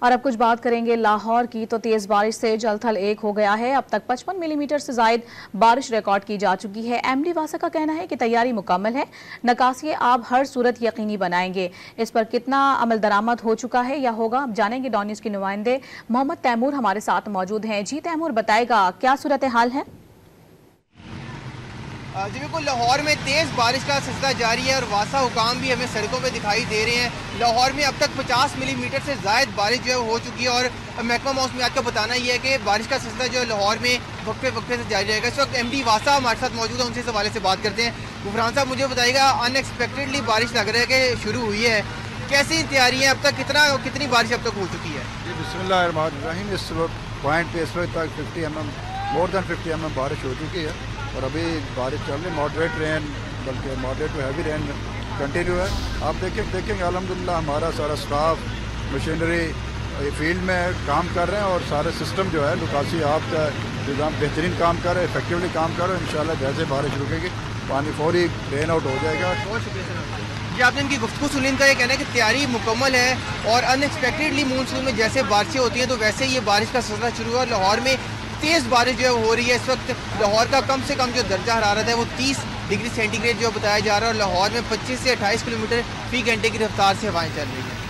और अब कुछ बात करेंगे लाहौर की। तो तेज बारिश से जल थल एक हो गया है। अब तक 55 मिलीमीटर से जायद बारिश रिकॉर्ड की जा चुकी है। एमडी वासा का कहना है कि तैयारी मुकम्मल है, निकासी आप हर सूरत यकीनी बनाएंगे। इस पर कितना अमल दरामद हो चुका है या होगा, अब जानेंगे। डॉन न्यूज़ के नुमाइंदे मोहम्मद तैमूर हमारे साथ मौजूद हैं। जी तैमूर, बताएगा क्या सूरत हाल है? जी बिल्कुल, लाहौर में तेज़ बारिश का सिलसिला जारी है और वासा हुकाम भी हमें सड़कों पे दिखाई दे रहे हैं। लाहौर में अब तक 50 मिलीमीटर से ज़ायद बारिश जो है हो चुकी है और महकमा मौसमियात का बताना यह है कि बारिश का सिलसिला जो है लाहौर में वक्फे वक्फे से जारी रहेगा। इस वक्त एमडी वासा हमारे साथ मौजूद है, उनसे इस हवाले से बात करते हैं। गुफरान साहब, मुझे बताइएगा, अनएक्सपेक्टेडली बारिश लग रहा है कि शुरू हुई है, कैसी तैयारी है? अब तक कितनी बारिश अब तक हो चुकी है? जी बिस्मिल्लाहिर्रहमानिर्रहीम, इस पॉइंट पे इस वक्त तक 50 mm मोर दैन 50 mm बारिश हो चुकी है और अभी बारिश चल रही, मॉडरेट रेन, बल्कि moderate to heavy rain continue है। आप देखेंगे अल्हम्दुलिल्लाह हमारा सारा स्टाफ, मशीनरी फील्ड में काम कर रहे हैं और सारे सिस्टम जो है निकासी आपका निज़ाम बेहतरीन काम कर रहे हैं, इफेक्टिवली काम कर रहे हैं। इंशाल्लाह जैसे बारिश रुकेगी पानी फौरी ड्रेन आउट हो जाएगा। बहुत शुक्रिया सर। जी, आपने इनकी गुफ्तगू सुनी, इनका ये कहना है कि तैयारी मुकम्मल है और अनएक्सपेक्टेडली मानसून में जैसे बारिशें होती हैं तो वैसे ये बारिश का सिलसिला शुरू हुआ। लाहौर में तेज़ बारिश जो है हो रही है। इस वक्त लाहौर का कम से कम जो दर्जा हरारत है वो 30 डिग्री सेंटीग्रेड जो बताया जा रहा है और लाहौर में 25 से 28 किलोमीटर फी घंटे की रफ्तार से हवाएं चल रही हैं।